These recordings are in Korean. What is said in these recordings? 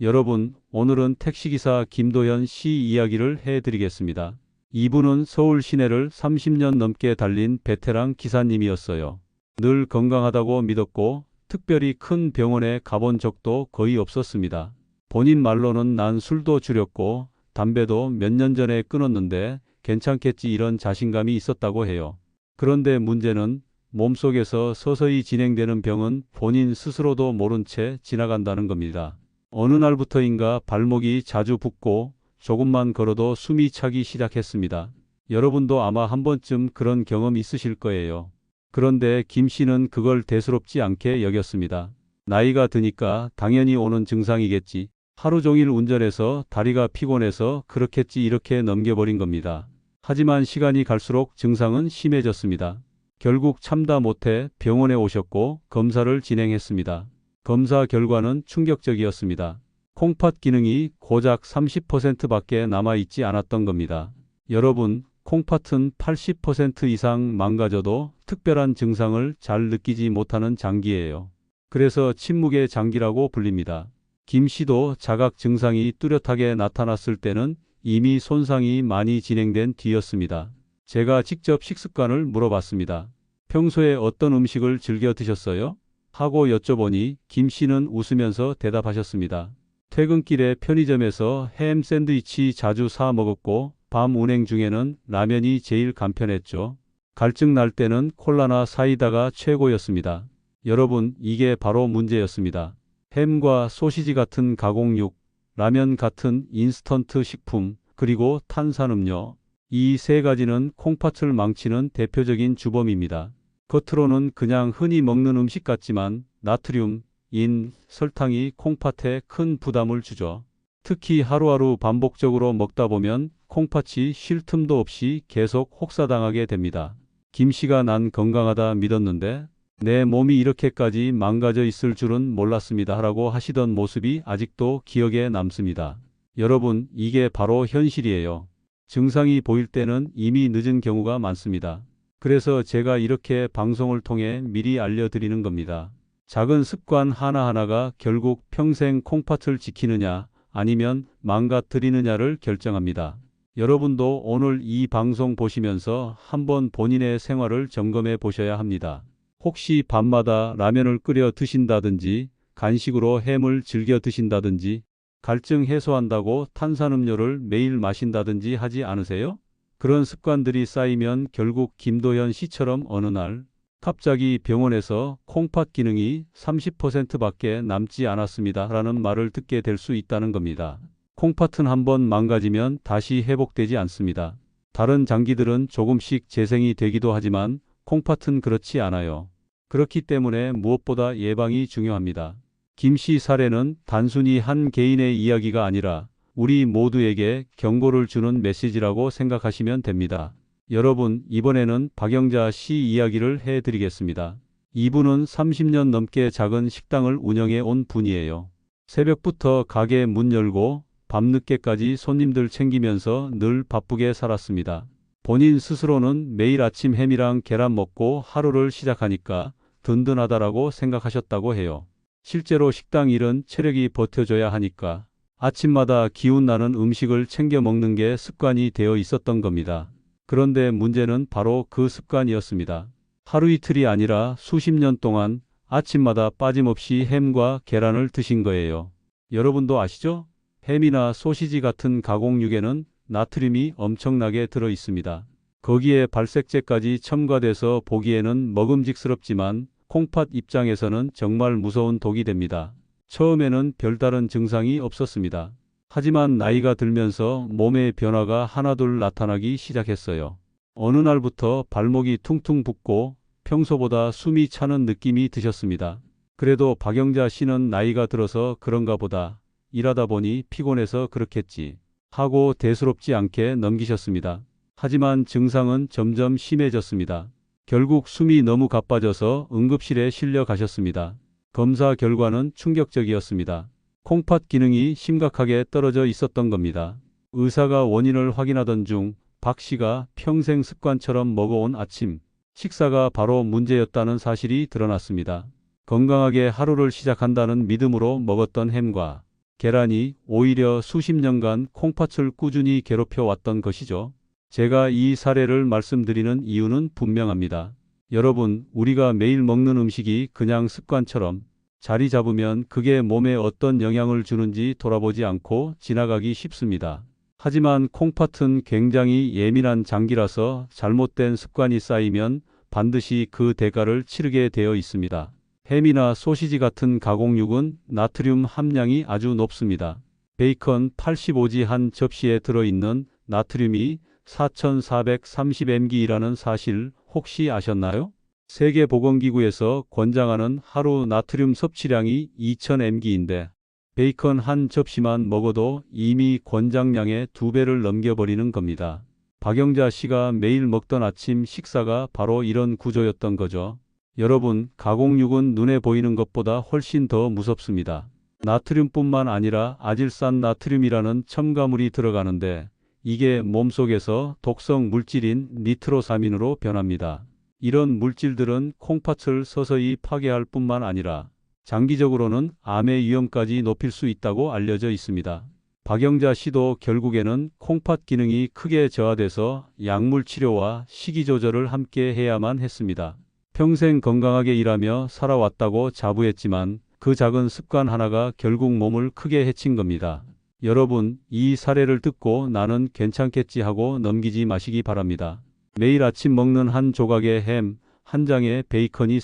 여러분, 오늘은 택시기사 김도현 씨 이야기를 해드리겠습니다. 이분은 서울 시내를 30년 넘게 달린 베테랑 기사님이었어요. 늘 건강하다고 믿었고 특별히 큰 병원에 가본 적도 거의 없었습니다. 본인 말로는 난 술도 줄였고 담배도 몇 년 전에 끊었는데 괜찮겠지 이런 자신감이 있었다고 해요. 그런데 문제는 몸속에서 서서히 진행되는 병은 본인 스스로도 모른 채 지나간다는 겁니다. 어느 날부터인가 발목이 자주 붓고 조금만 걸어도 숨이 차기 시작했습니다. 여러분도 아마 한 번쯤 그런 경험 있으실 거예요. 그런데 김 씨는 그걸 대수롭지 않게 여겼습니다. 나이가 드니까 당연히 오는 증상이겠지. 하루 종일 운전해서 다리가 피곤해서 그렇겠지 이렇게 넘겨버린 겁니다. 하지만 시간이 갈수록 증상은 심해졌습니다. 결국 참다 못해 병원에 오셨고 검사를 진행했습니다. 검사 결과는 충격적이었습니다. 콩팥 기능이 고작 30%밖에 남아있지 않았던 겁니다. 여러분, 콩팥은 80% 이상 망가져도 특별한 증상을 잘 느끼지 못하는 장기예요. 그래서 침묵의 장기라고 불립니다. 김 씨도 자각 증상이 뚜렷하게 나타났을 때는 이미 손상이 많이 진행된 뒤였습니다. 제가 직접 식습관을 물어봤습니다. 평소에 어떤 음식을 즐겨 드셨어요? 하고 여쭤보니 김 씨는 웃으면서 대답하셨습니다. 퇴근길에 편의점에서 햄 샌드위치 자주 사 먹었고 밤 운행 중에는 라면이 제일 간편했죠. 갈증 날 때는 콜라나 사이다가 최고였습니다. 여러분, 이게 바로 문제였습니다. 햄과 소시지 같은 가공육, 라면 같은 인스턴트 식품, 그리고 탄산음료. 이 세 가지는 콩팥을 망치는 대표적인 주범입니다. 겉으로는 그냥 흔히 먹는 음식 같지만 나트륨, 인, 설탕이 콩팥에 큰 부담을 주죠. 특히 하루하루 반복적으로 먹다 보면 콩팥이 쉴 틈도 없이 계속 혹사당하게 됩니다. 김 씨가 난 건강하다 믿었는데 내 몸이 이렇게까지 망가져 있을 줄은 몰랐습니다 하라고 하시던 모습이 아직도 기억에 남습니다. 여러분, 이게 바로 현실이에요. 증상이 보일 때는 이미 늦은 경우가 많습니다. 그래서 제가 이렇게 방송을 통해 미리 알려드리는 겁니다. 작은 습관 하나하나가 결국 평생 콩팥을 지키느냐 아니면 망가뜨리느냐를 결정합니다. 여러분도 오늘 이 방송 보시면서 한번 본인의 생활을 점검해 보셔야 합니다. 혹시 밤마다 라면을 끓여 드신다든지 간식으로 햄을 즐겨 드신다든지 갈증 해소한다고 탄산음료를 매일 마신다든지 하지 않으세요? 그런 습관들이 쌓이면 결국 김도현 씨처럼 어느 날 갑자기 병원에서 콩팥 기능이 30%밖에 남지 않았습니다 라는 말을 듣게 될 수 있다는 겁니다. 콩팥은 한번 망가지면 다시 회복되지 않습니다. 다른 장기들은 조금씩 재생이 되기도 하지만 콩팥은 그렇지 않아요. 그렇기 때문에 무엇보다 예방이 중요합니다. 김 씨 사례는 단순히 한 개인의 이야기가 아니라 우리 모두에게 경고를 주는 메시지라고 생각하시면 됩니다. 여러분, 이번에는 박영자 씨 이야기를 해드리겠습니다. 이분은 30년 넘게 작은 식당을 운영해 온 분이에요. 새벽부터 가게 문 열고 밤늦게까지 손님들 챙기면서 늘 바쁘게 살았습니다. 본인 스스로는 매일 아침 햄이랑 계란 먹고 하루를 시작하니까 든든하다라고 생각하셨다고 해요. 실제로 식당 일은 체력이 버텨줘야 하니까 아침마다 기운 나는 음식을 챙겨 먹는 게 습관이 되어 있었던 겁니다. 그런데 문제는 바로 그 습관이었습니다. 하루 이틀이 아니라 수십 년 동안 아침마다 빠짐없이 햄과 계란을 드신 거예요. 여러분도 아시죠? 햄이나 소시지 같은 가공육에는 나트륨이 엄청나게 들어 있습니다. 거기에 발색제까지 첨가돼서 보기에는 먹음직스럽지만 콩팥 입장에서는 정말 무서운 독이 됩니다. 처음에는 별다른 증상이 없었습니다. 하지만 나이가 들면서 몸의 변화가 하나둘 나타나기 시작했어요. 어느 날부터 발목이 퉁퉁 붓고 평소보다 숨이 차는 느낌이 드셨습니다. 그래도 박영자 씨는 나이가 들어서 그런가 보다. 일하다 보니 피곤해서 그렇겠지. 하고 대수롭지 않게 넘기셨습니다. 하지만 증상은 점점 심해졌습니다. 결국 숨이 너무 가빠져서 응급실에 실려 가셨습니다. 검사 결과는 충격적이었습니다. 콩팥 기능이 심각하게 떨어져 있었던 겁니다. 의사가 원인을 확인하던 중 박 씨가 평생 습관처럼 먹어온 아침 식사가 바로 문제였다는 사실이 드러났습니다. 건강하게 하루를 시작한다는 믿음으로 먹었던 햄과 계란이 오히려 수십 년간 콩팥을 꾸준히 괴롭혀 왔던 것이죠. 제가 이 사례를 말씀드리는 이유는 분명합니다. 여러분, 우리가 매일 먹는 음식이 그냥 습관처럼 자리 잡으면 그게 몸에 어떤 영향을 주는지 돌아보지 않고 지나가기 쉽습니다. 하지만 콩팥은 굉장히 예민한 장기라서 잘못된 습관이 쌓이면 반드시 그 대가를 치르게 되어 있습니다. 햄이나 소시지 같은 가공육은 나트륨 함량이 아주 높습니다. 베이컨 85지 한 접시에 들어있는 나트륨이 4430mg이라는 사실 혹시 아셨나요? 세계보건기구에서 권장하는 하루 나트륨 섭취량이 2000mg인데 베이컨 한 접시만 먹어도 이미 권장량의 2배를 넘겨버리는 겁니다. 박영자 씨가 매일 먹던 아침 식사가 바로 이런 구조였던 거죠. 여러분, 가공육은 눈에 보이는 것보다 훨씬 더 무섭습니다. 나트륨뿐만 아니라 아질산 나트륨이라는 첨가물이 들어가는데 이게 몸속에서 독성 물질인 니트로사민으로 변합니다. 이런 물질들은 콩팥을 서서히 파괴할 뿐만 아니라 장기적으로는 암의 위험까지 높일 수 있다고 알려져 있습니다. 박영자 씨도 결국에는 콩팥 기능이 크게 저하돼서 약물 치료와 식이 조절을 함께 해야만 했습니다. 평생 건강하게 일하며 살아왔다고 자부했지만 그 작은 습관 하나가 결국 몸을 크게 해친 겁니다. 여러분, 이 사례를 듣고 나는 괜찮겠지 하고 넘기지 마시기 바랍니다. 매일 아침 먹는 한 조각의 햄, 한 장의 베이컨이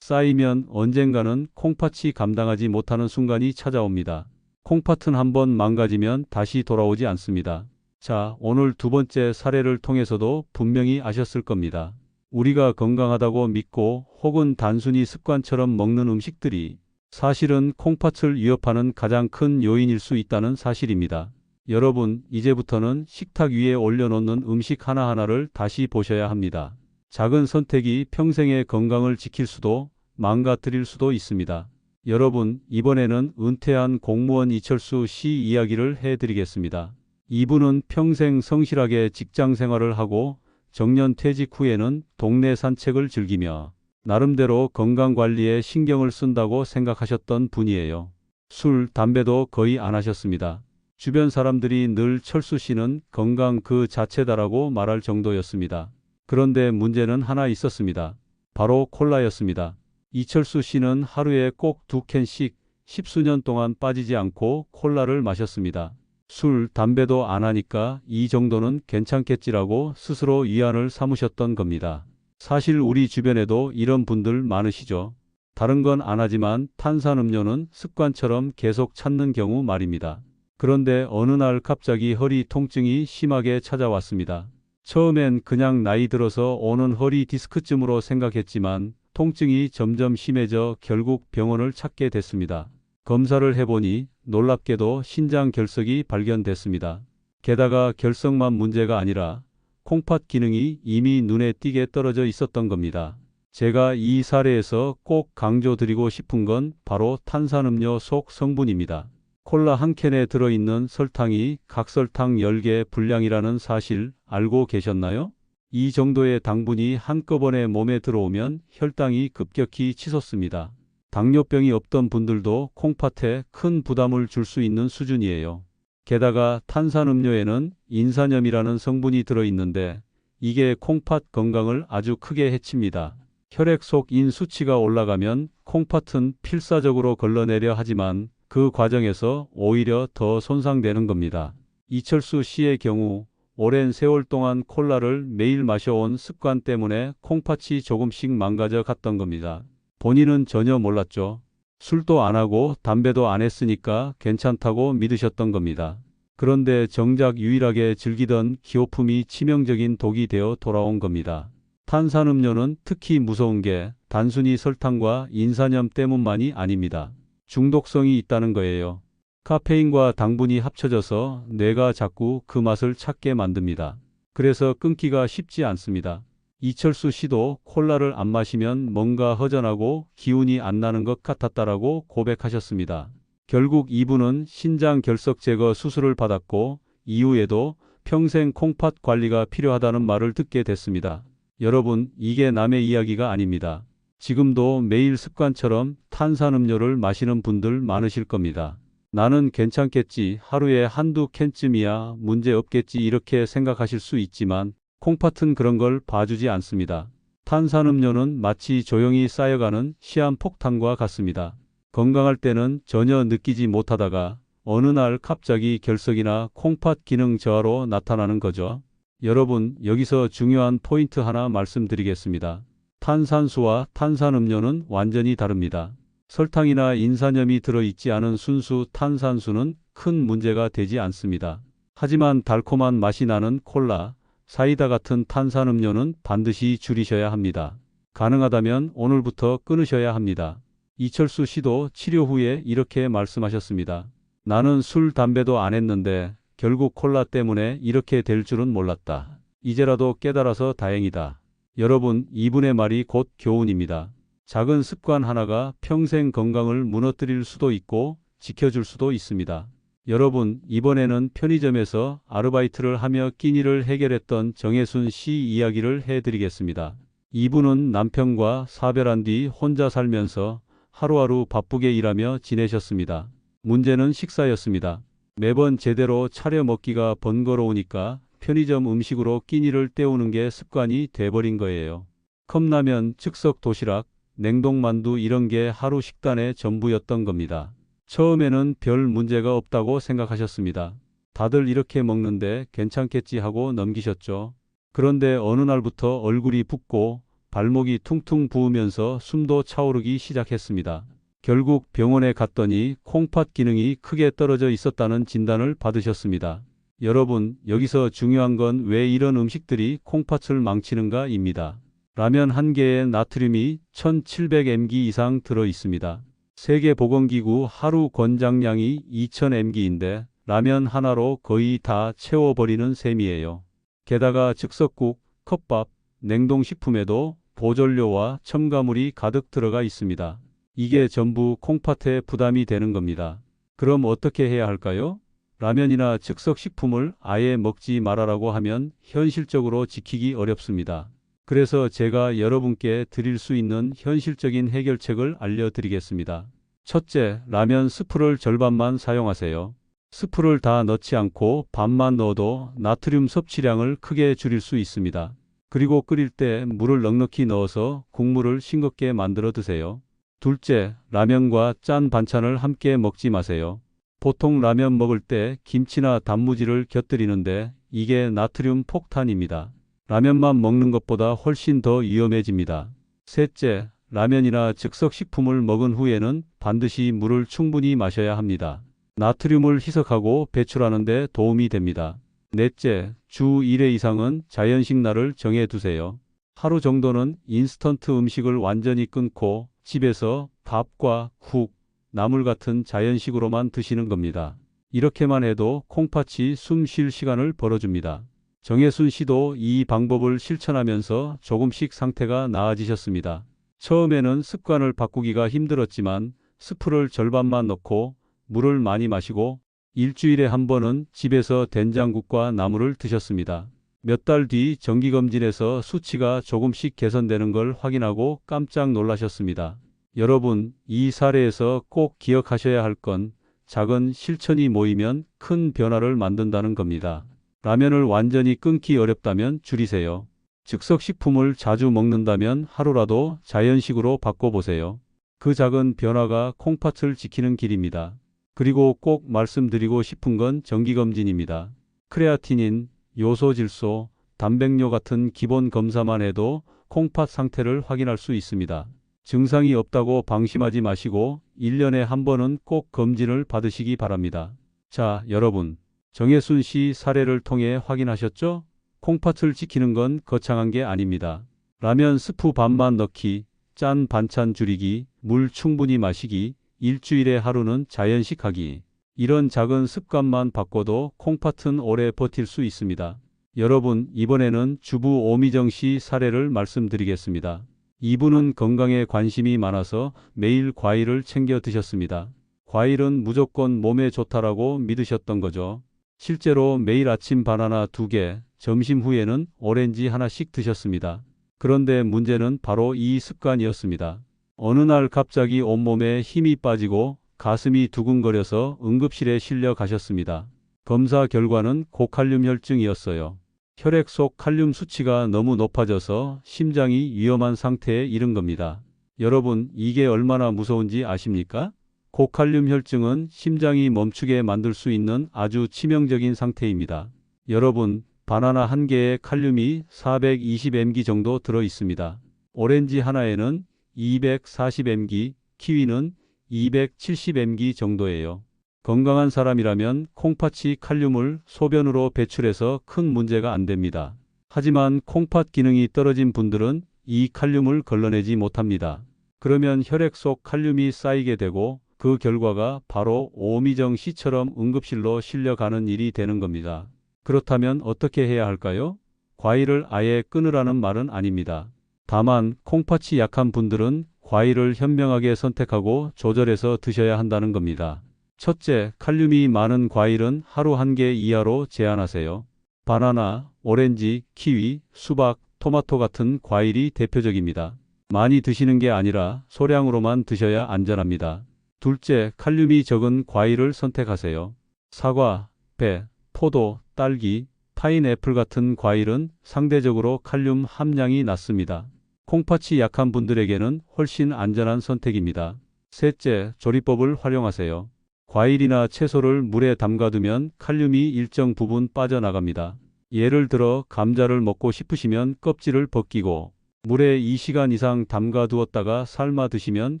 쌓이면 언젠가는 콩팥이 감당하지 못하는 순간이 찾아옵니다. 콩팥은 한번 망가지면 다시 돌아오지 않습니다. 자, 오늘 두 번째 사례를 통해서도 분명히 아셨을 겁니다. 우리가 건강하다고 믿고 혹은 단순히 습관처럼 먹는 음식들이 사실은 콩팥을 위협하는 가장 큰 요인일 수 있다는 사실입니다. 여러분, 이제부터는 식탁 위에 올려놓는 음식 하나하나를 다시 보셔야 합니다. 작은 선택이 평생의 건강을 지킬 수도 망가뜨릴 수도 있습니다. 여러분, 이번에는 은퇴한 공무원 이철수 씨 이야기를 해드리겠습니다. 이분은 평생 성실하게 직장 생활을 하고 정년 퇴직 후에는 동네 산책을 즐기며 나름대로 건강관리에 신경을 쓴다고 생각하셨던 분이에요. 술, 담배도 거의 안 하셨습니다. 주변 사람들이 늘 철수 씨는 건강 그 자체다라고 말할 정도였습니다. 그런데 문제는 하나 있었습니다. 바로 콜라였습니다. 이철수 씨는 하루에 꼭 2캔씩 10수년 동안 빠지지 않고 콜라를 마셨습니다. 술, 담배도 안 하니까 이 정도는 괜찮겠지라고 스스로 위안을 삼으셨던 겁니다. 사실 우리 주변에도 이런 분들 많으시죠. 다른 건 안 하지만 탄산음료는 습관처럼 계속 찾는 경우 말입니다. 그런데 어느 날 갑자기 허리 통증이 심하게 찾아왔습니다. 처음엔 그냥 나이 들어서 오는 허리 디스크쯤으로 생각했지만 통증이 점점 심해져 결국 병원을 찾게 됐습니다. 검사를 해보니 놀랍게도 신장 결석이 발견됐습니다. 게다가 결석만 문제가 아니라 콩팥 기능이 이미 눈에 띄게 떨어져 있었던 겁니다. 제가 이 사례에서 꼭 강조드리고 싶은 건 바로 탄산음료 속 성분입니다. 콜라 한 캔에 들어있는 설탕이 각설탕 10개 분량이라는 사실 알고 계셨나요? 이 정도의 당분이 한꺼번에 몸에 들어오면 혈당이 급격히 치솟습니다. 당뇨병이 없던 분들도 콩팥에 큰 부담을 줄 수 있는 수준이에요. 게다가 탄산음료에는 인산염이라는 성분이 들어있는데 이게 콩팥 건강을 아주 크게 해칩니다. 혈액 속 인 수치가 올라가면 콩팥은 필사적으로 걸러내려 하지만 그 과정에서 오히려 더 손상되는 겁니다. 이철수 씨의 경우 오랜 세월 동안 콜라를 매일 마셔온 습관 때문에 콩팥이 조금씩 망가져 갔던 겁니다. 본인은 전혀 몰랐죠. 술도 안 하고 담배도 안 했으니까 괜찮다고 믿으셨던 겁니다. 그런데 정작 유일하게 즐기던 기호품이 치명적인 독이 되어 돌아온 겁니다. 탄산음료는 특히 무서운 게 단순히 설탕과 인산염 때문만이 아닙니다. 중독성이 있다는 거예요. 카페인과 당분이 합쳐져서 뇌가 자꾸 그 맛을 찾게 만듭니다. 그래서 끊기가 쉽지 않습니다. 이철수 씨도 콜라를 안 마시면 뭔가 허전하고 기운이 안 나는 것 같았다라고 고백하셨습니다. 결국 이분은 신장 결석 제거 수술을 받았고 이후에도 평생 콩팥 관리가 필요하다는 말을 듣게 됐습니다. 여러분, 이게 남의 이야기가 아닙니다. 지금도 매일 습관처럼 탄산음료를 마시는 분들 많으실 겁니다. 나는 괜찮겠지. 하루에 한두 캔쯤이야 문제 없겠지. 이렇게 생각하실 수 있지만 콩팥은 그런 걸 봐주지 않습니다. 탄산음료는 마치 조용히 쌓여가는 시한폭탄과 같습니다. 건강할 때는 전혀 느끼지 못하다가 어느 날 갑자기 결석이나 콩팥 기능 저하로 나타나는 거죠. 여러분, 여기서 중요한 포인트 하나 말씀드리겠습니다. 탄산수와 탄산음료는 완전히 다릅니다. 설탕이나 인산염이 들어있지 않은 순수 탄산수는 큰 문제가 되지 않습니다. 하지만 달콤한 맛이 나는 콜라, 사이다 같은 탄산음료는 반드시 줄이셔야 합니다. 가능하다면 오늘부터 끊으셔야 합니다. 이철수 씨도 치료 후에 이렇게 말씀하셨습니다. 나는 술, 담배도 안 했는데 결국 콜라 때문에 이렇게 될 줄은 몰랐다. 이제라도 깨달아서 다행이다. 여러분, 이분의 말이 곧 교훈입니다. 작은 습관 하나가 평생 건강을 무너뜨릴 수도 있고 지켜줄 수도 있습니다. 여러분, 이번에는 편의점에서 아르바이트를 하며 끼니를 해결했던 정혜순 씨 이야기를 해드리겠습니다. 이분은 남편과 사별한 뒤 혼자 살면서 하루하루 바쁘게 일하며 지내셨습니다. 문제는 식사였습니다. 매번 제대로 차려 먹기가 번거로우니까 편의점 음식으로 끼니를 때우는 게 습관이 돼버린 거예요. 컵라면, 즉석 도시락, 냉동만두 이런 게 하루 식단의 전부였던 겁니다. 처음에는 별 문제가 없다고 생각하셨습니다. 다들 이렇게 먹는데 괜찮겠지 하고 넘기셨죠. 그런데 어느 날부터 얼굴이 붓고 발목이 퉁퉁 부으면서 숨도 차오르기 시작했습니다. 결국 병원에 갔더니 콩팥 기능이 크게 떨어져 있었다는 진단을 받으셨습니다. 여러분, 여기서 중요한 건 왜 이런 음식들이 콩팥을 망치는가입니다. 라면 한 개에 나트륨이 1700mg 이상 들어 있습니다. 세계보건기구 하루 권장량이 2000mg인데 라면 하나로 거의 다 채워버리는 셈이에요. 게다가 즉석국, 컵밥, 냉동식품에도 보존료와 첨가물이 가득 들어가 있습니다. 이게 전부 콩팥에 부담이 되는 겁니다. 그럼 어떻게 해야 할까요? 라면이나 즉석식품을 아예 먹지 말아라고 하면 현실적으로 지키기 어렵습니다. 그래서 제가 여러분께 드릴 수 있는 현실적인 해결책을 알려드리겠습니다. 첫째, 라면 스프를 절반만 사용하세요. 스프를 다 넣지 않고 반만 넣어도 나트륨 섭취량을 크게 줄일 수 있습니다. 그리고 끓일 때 물을 넉넉히 넣어서 국물을 싱겁게 만들어 드세요. 둘째, 라면과 짠 반찬을 함께 먹지 마세요. 보통 라면 먹을 때 김치나 단무지를 곁들이는데 이게 나트륨 폭탄입니다. 라면만 먹는 것보다 훨씬 더 위험해집니다. 셋째, 라면이나 즉석식품을 먹은 후에는 반드시 물을 충분히 마셔야 합니다. 나트륨을 희석하고 배출하는 데 도움이 됩니다. 넷째, 주 1회 이상은 자연식 날을 정해 두세요. 하루 정도는 인스턴트 음식을 완전히 끊고 집에서 밥과 국, 나물 같은 자연식으로만 드시는 겁니다. 이렇게만 해도 콩팥이 숨 쉴 시간을 벌어줍니다. 정혜순 씨도 이 방법을 실천하면서 조금씩 상태가 나아지셨습니다. 처음에는 습관을 바꾸기가 힘들었지만 스프를 절반만 넣고 물을 많이 마시고 일주일에 한 번은 집에서 된장국과 나물을 드셨습니다. 몇 달 뒤 정기검진에서 수치가 조금씩 개선되는 걸 확인하고 깜짝 놀라셨습니다. 여러분, 이 사례에서 꼭 기억하셔야 할 건 작은 실천이 모이면 큰 변화를 만든다는 겁니다. 라면을 완전히 끊기 어렵다면 줄이세요. 즉석식품을 자주 먹는다면 하루라도 자연식으로 바꿔보세요. 그 작은 변화가 콩팥을 지키는 길입니다. 그리고 꼭 말씀드리고 싶은 건 정기검진입니다. 크레아티닌, 요소질소, 단백뇨 같은 기본 검사만 해도 콩팥 상태를 확인할 수 있습니다. 증상이 없다고 방심하지 마시고 1년에 한 번은 꼭 검진을 받으시기 바랍니다. 자, 여러분. 정혜순 씨 사례를 통해 확인하셨죠? 콩팥을 지키는 건 거창한 게 아닙니다. 라면 스프 반만 넣기, 짠 반찬 줄이기, 물 충분히 마시기, 일주일에 하루는 자연식 하기. 이런 작은 습관만 바꿔도 콩팥은 오래 버틸 수 있습니다. 여러분, 이번에는 주부 오미정 씨 사례를 말씀드리겠습니다. 이분은 건강에 관심이 많아서 매일 과일을 챙겨 드셨습니다. 과일은 무조건 몸에 좋다라고 믿으셨던 거죠. 실제로 매일 아침 바나나 2개, 점심 후에는 오렌지 하나씩 드셨습니다. 그런데 문제는 바로 이 습관이었습니다. 어느 날 갑자기 온몸에 힘이 빠지고 가슴이 두근거려서 응급실에 실려 가셨습니다. 검사 결과는 고칼륨 혈증이었어요. 혈액 속 칼륨 수치가 너무 높아져서 심장이 위험한 상태에 이른 겁니다. 여러분, 이게 얼마나 무서운지 아십니까? 고칼륨 혈증은 심장이 멈추게 만들 수 있는 아주 치명적인 상태입니다. 여러분, 바나나 한 개에 칼륨이 420mg 정도 들어 있습니다. 오렌지 하나에는 240mg, 키위는 270mg 정도예요. 건강한 사람이라면 콩팥이 칼륨을 소변으로 배출해서 큰 문제가 안 됩니다. 하지만 콩팥 기능이 떨어진 분들은 이 칼륨을 걸러내지 못합니다. 그러면 혈액 속 칼륨이 쌓이게 되고 그 결과가 바로 오미정 씨처럼 응급실로 실려가는 일이 되는 겁니다. 그렇다면 어떻게 해야 할까요? 과일을 아예 끊으라는 말은 아닙니다. 다만 콩팥이 약한 분들은 과일을 현명하게 선택하고 조절해서 드셔야 한다는 겁니다. 첫째, 칼륨이 많은 과일은 하루 한 개 이하로 제한하세요. 바나나, 오렌지, 키위, 수박, 토마토 같은 과일이 대표적입니다. 많이 드시는 게 아니라 소량으로만 드셔야 안전합니다. 둘째, 칼륨이 적은 과일을 선택하세요. 사과, 배, 포도, 딸기, 파인애플 같은 과일은 상대적으로 칼륨 함량이 낮습니다. 콩팥이 약한 분들에게는 훨씬 안전한 선택입니다. 셋째, 조리법을 활용하세요. 과일이나 채소를 물에 담가두면 칼륨이 일정 부분 빠져나갑니다. 예를 들어 감자를 먹고 싶으시면 껍질을 벗기고 물에 2시간 이상 담가두었다가 삶아 드시면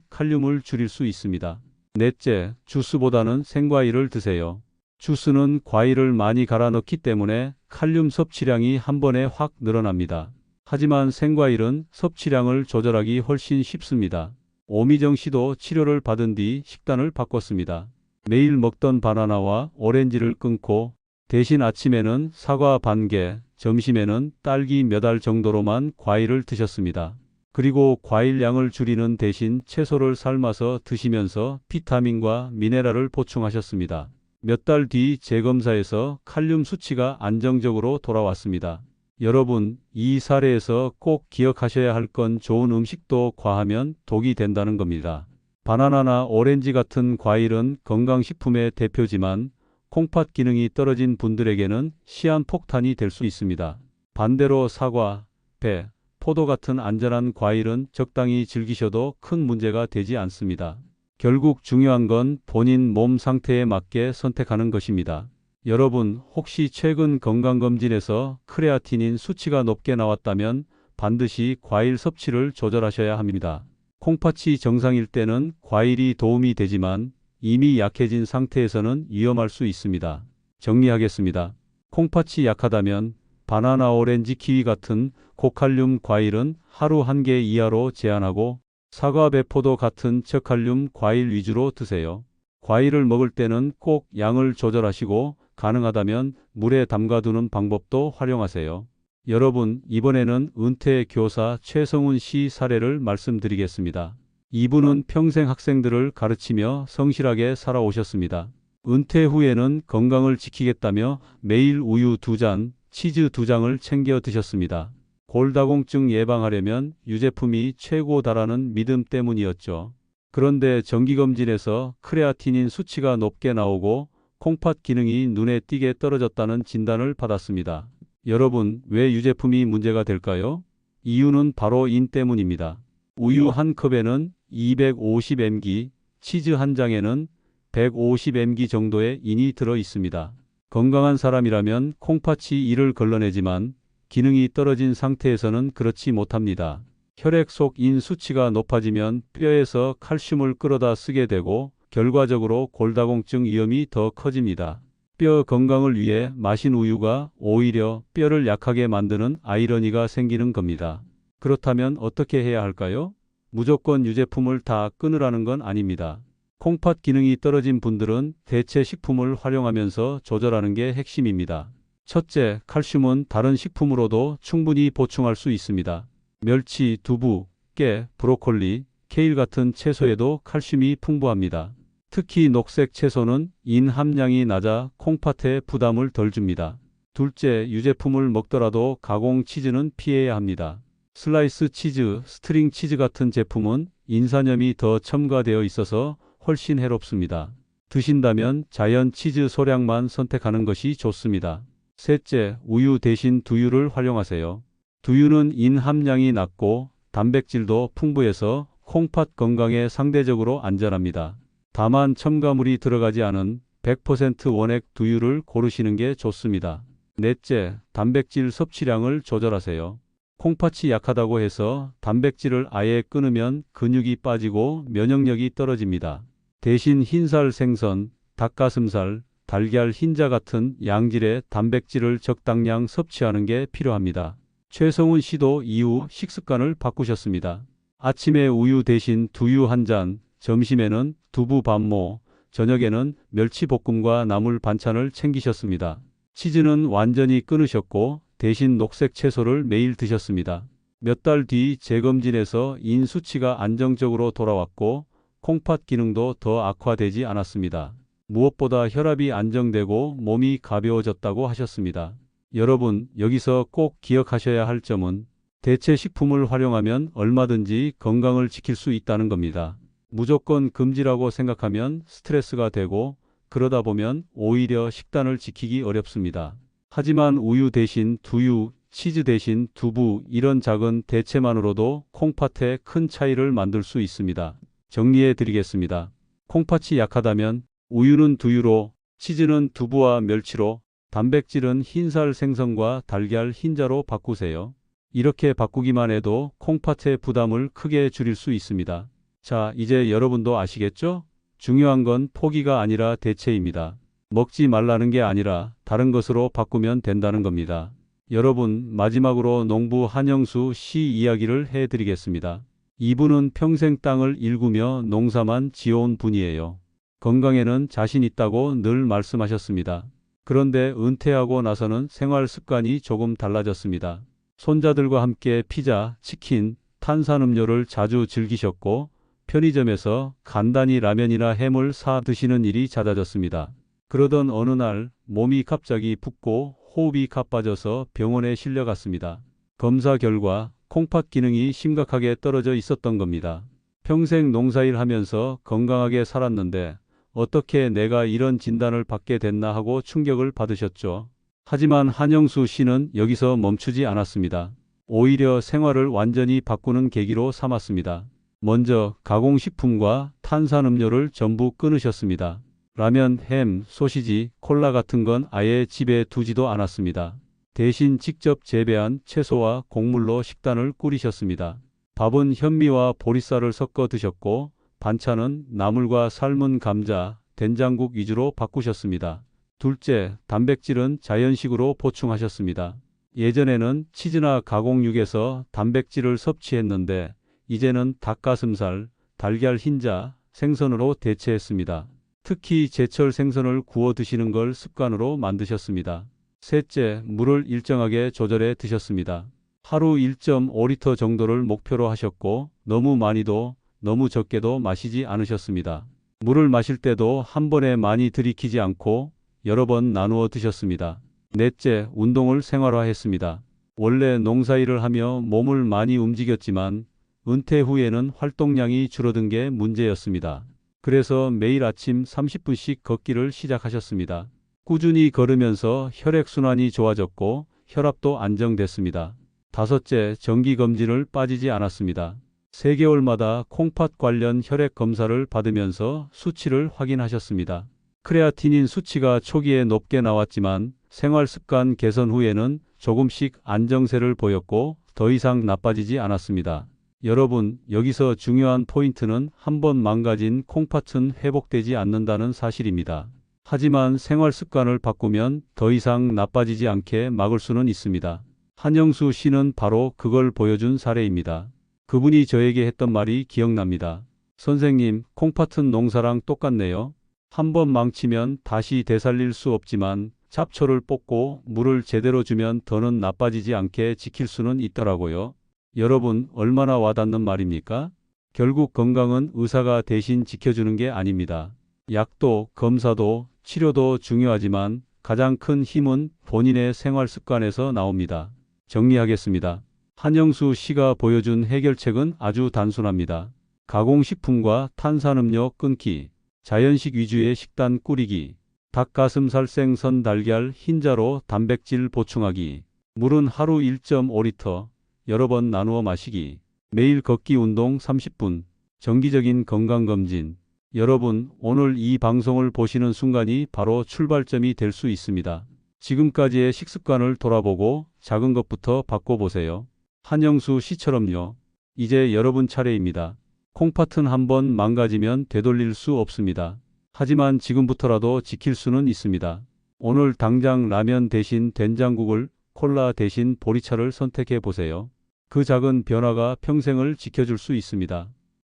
칼륨을 줄일 수 있습니다. 넷째, 주스보다는 생과일을 드세요. 주스는 과일을 많이 갈아 넣기 때문에 칼륨 섭취량이 한 번에 확 늘어납니다. 하지만 생과일은 섭취량을 조절하기 훨씬 쉽습니다. 오미정 씨도 치료를 받은 뒤 식단을 바꿨습니다. 매일 먹던 바나나와 오렌지를 끊고 대신 아침에는 사과 반 개, 점심에는 딸기 몇 알 정도로만 과일을 드셨습니다. 그리고 과일 양을 줄이는 대신 채소를 삶아서 드시면서 비타민과 미네랄을 보충하셨습니다. 몇 달 뒤 재검사에서 칼륨 수치가 안정적으로 돌아왔습니다. 여러분, 이 사례에서 꼭 기억하셔야 할 건 좋은 음식도 과하면 독이 된다는 겁니다. 바나나나 오렌지 같은 과일은 건강식품의 대표지만 콩팥 기능이 떨어진 분들에게는 시한폭탄이 될 수 있습니다. 반대로 사과, 배, 포도 같은 안전한 과일은 적당히 즐기셔도 큰 문제가 되지 않습니다. 결국 중요한 건 본인 몸 상태에 맞게 선택하는 것입니다. 여러분, 혹시 최근 건강검진에서 크레아티닌 수치가 높게 나왔다면 반드시 과일 섭취를 조절하셔야 합니다. 콩팥이 정상일 때는 과일이 도움이 되지만 이미 약해진 상태에서는 위험할 수 있습니다. 정리하겠습니다. 콩팥이 약하다면 바나나, 오렌지, 키위 같은 고칼륨 과일은 하루 한 개 이하로 제한하고 사과, 배, 포도 같은 저칼륨 과일 위주로 드세요. 과일을 먹을 때는 꼭 양을 조절하시고 가능하다면 물에 담가두는 방법도 활용하세요. 여러분, 이번에는 은퇴 교사 최성훈 씨 사례를 말씀드리겠습니다. 이분은 평생 학생들을 가르치며 성실하게 살아오셨습니다. 은퇴 후에는 건강을 지키겠다며 매일 우유 2잔, 치즈 2장을 챙겨 드셨습니다. 골다공증 예방하려면 유제품이 최고다라는 믿음 때문이었죠. 그런데 정기검진에서 크레아티닌 수치가 높게 나오고 콩팥 기능이 눈에 띄게 떨어졌다는 진단을 받았습니다. 여러분, 왜 유제품이 문제가 될까요? 이유는 바로 인 때문입니다. 우유 한 컵에는 250mg, 치즈 한 장에는 150mg 정도의 인이 들어 있습니다. 건강한 사람이라면 콩팥이 이를 걸러내지만 기능이 떨어진 상태에서는 그렇지 못합니다. 혈액 속 인 수치가 높아지면 뼈에서 칼슘을 끌어다 쓰게 되고 결과적으로 골다공증 위험이 더 커집니다. 뼈 건강을 위해 마신 우유가 오히려 뼈를 약하게 만드는 아이러니가 생기는 겁니다. 그렇다면 어떻게 해야 할까요? 무조건 유제품을 다 끊으라는 건 아닙니다. 콩팥 기능이 떨어진 분들은 대체 식품을 활용하면서 조절하는 게 핵심입니다. 첫째, 칼슘은 다른 식품으로도 충분히 보충할 수 있습니다. 멸치, 두부, 깨, 브로콜리, 케일 같은 채소에도 칼슘이 풍부합니다. 특히 녹색 채소는 인 함량이 낮아 콩팥에 부담을 덜 줍니다. 둘째, 유제품을 먹더라도 가공 치즈는 피해야 합니다. 슬라이스 치즈, 스트링 치즈 같은 제품은 인산염이 더 첨가되어 있어서 훨씬 해롭습니다. 드신다면 자연 치즈 소량만 선택하는 것이 좋습니다. 셋째, 우유 대신 두유를 활용하세요. 두유는 인 함량이 낮고 단백질도 풍부해서 콩팥 건강에 상대적으로 안전합니다. 다만 첨가물이 들어가지 않은 100% 원액 두유를 고르시는 게 좋습니다. 넷째, 단백질 섭취량을 조절하세요. 콩팥이 약하다고 해서 단백질을 아예 끊으면 근육이 빠지고 면역력이 떨어집니다. 대신 흰살 생선, 닭가슴살, 달걀 흰자 같은 양질의 단백질을 적당량 섭취하는 게 필요합니다. 최성훈 씨도 이후 식습관을 바꾸셨습니다. 아침에 우유 대신 두유 한 잔, 점심에는 두부 반모, 저녁에는 멸치볶음과 나물 반찬을 챙기셨습니다. 치즈는 완전히 끊으셨고 대신 녹색 채소를 매일 드셨습니다. 몇 달 뒤 재검진에서 인 수치가 안정적으로 돌아왔고 콩팥 기능도 더 악화되지 않았습니다. 무엇보다 혈압이 안정되고 몸이 가벼워졌다고 하셨습니다. 여러분, 여기서 꼭 기억하셔야 할 점은 대체 식품을 활용하면 얼마든지 건강을 지킬 수 있다는 겁니다. 무조건 금지라고 생각하면 스트레스가 되고 그러다 보면 오히려 식단을 지키기 어렵습니다. 하지만 우유 대신 두유, 치즈 대신 두부 이런 작은 대체만으로도 콩팥에 큰 차이를 만들 수 있습니다. 정리해 드리겠습니다. 콩팥이 약하다면 우유는 두유로, 치즈는 두부와 멸치로, 단백질은 흰살 생선과 달걀 흰자로 바꾸세요. 이렇게 바꾸기만 해도 콩팥의 부담을 크게 줄일 수 있습니다. 자, 이제 여러분도 아시겠죠? 중요한 건 포기가 아니라 대체입니다. 먹지 말라는 게 아니라 다른 것으로 바꾸면 된다는 겁니다. 여러분, 마지막으로 농부 한영수 씨 이야기를 해드리겠습니다. 이분은 평생 땅을 일구며 농사만 지어온 분이에요. 건강에는 자신 있다고 늘 말씀하셨습니다. 그런데 은퇴하고 나서는 생활 습관이 조금 달라졌습니다. 손자들과 함께 피자, 치킨, 탄산음료를 자주 즐기셨고 편의점에서 간단히 라면이나 햄을 사 드시는 일이 잦아졌습니다. 그러던 어느 날 몸이 갑자기 붓고 호흡이 가빠져서 병원에 실려갔습니다. 검사 결과 콩팥 기능이 심각하게 떨어져 있었던 겁니다. 평생 농사일 하면서 건강하게 살았는데 어떻게 내가 이런 진단을 받게 됐나 하고 충격을 받으셨죠. 하지만 한영수 씨는 여기서 멈추지 않았습니다. 오히려 생활을 완전히 바꾸는 계기로 삼았습니다. 먼저 가공식품과 탄산음료를 전부 끊으셨습니다. 라면, 햄, 소시지, 콜라 같은 건 아예 집에 두지도 않았습니다. 대신 직접 재배한 채소와 곡물로 식단을 꾸리셨습니다. 밥은 현미와 보리쌀을 섞어 드셨고 반찬은 나물과 삶은 감자, 된장국 위주로 바꾸셨습니다. 둘째, 단백질은 자연식으로 보충하셨습니다. 예전에는 치즈나 가공육에서 단백질을 섭취했는데 이제는 닭가슴살, 달걀 흰자, 생선으로 대체했습니다. 특히 제철 생선을 구워 드시는 걸 습관으로 만드셨습니다. 셋째, 물을 일정하게 조절해 드셨습니다. 하루 1.5리터 정도를 목표로 하셨고 너무 많이도 너무 적게도 마시지 않으셨습니다. 물을 마실 때도 한 번에 많이 들이키지 않고 여러 번 나누어 드셨습니다. 넷째, 운동을 생활화했습니다. 원래 농사일을 하며 몸을 많이 움직였지만 은퇴 후에는 활동량이 줄어든 게 문제였습니다. 그래서 매일 아침 30분씩 걷기를 시작하셨습니다. 꾸준히 걸으면서 혈액순환이 좋아졌고 혈압도 안정됐습니다. 다섯째, 정기검진을 빠지지 않았습니다. 3개월마다 콩팥 관련 혈액 검사를 받으면서 수치를 확인하셨습니다. 크레아티닌 수치가 초기에 높게 나왔지만 생활습관 개선 후에는 조금씩 안정세를 보였고 더 이상 나빠지지 않았습니다. 여러분, 여기서 중요한 포인트는 한번 망가진 콩팥은 회복되지 않는다는 사실입니다. 하지만 생활 습관을 바꾸면 더 이상 나빠지지 않게 막을 수는 있습니다. 한영수 씨는 바로 그걸 보여준 사례입니다. 그분이 저에게 했던 말이 기억납니다. 선생님, 콩팥은 농사랑 똑같네요. 한번 망치면 다시 되살릴 수 없지만 잡초를 뽑고 물을 제대로 주면 더는 나빠지지 않게 지킬 수는 있더라고요. 여러분, 얼마나 와닿는 말입니까? 결국 건강은 의사가 대신 지켜주는 게 아닙니다. 약도, 검사도, 치료도 중요하지만 가장 큰 힘은 본인의 생활 습관에서 나옵니다. 정리하겠습니다. 한영수 씨가 보여준 해결책은 아주 단순합니다. 가공식품과 탄산음료 끊기, 자연식 위주의 식단 꾸리기. 닭가슴살 생선 달걀 흰자로 단백질 보충하기. 물은 하루 1.5리터 여러 번 나누어 마시기. 매일 걷기 운동 30분. 정기적인 건강검진. 여러분, 오늘 이 방송을 보시는 순간이 바로 출발점이 될 수 있습니다. 지금까지의 식습관을 돌아보고 작은 것부터 바꿔보세요. 한영수 씨처럼요. 이제 여러분 차례입니다. 콩팥은 한번 망가지면 되돌릴 수 없습니다. 하지만 지금부터라도 지킬 수는 있습니다. 오늘 당장 라면 대신 된장국을, 콜라 대신 보리차를 선택해 보세요. 그 작은 변화가 평생을 지켜줄 수 있습니다.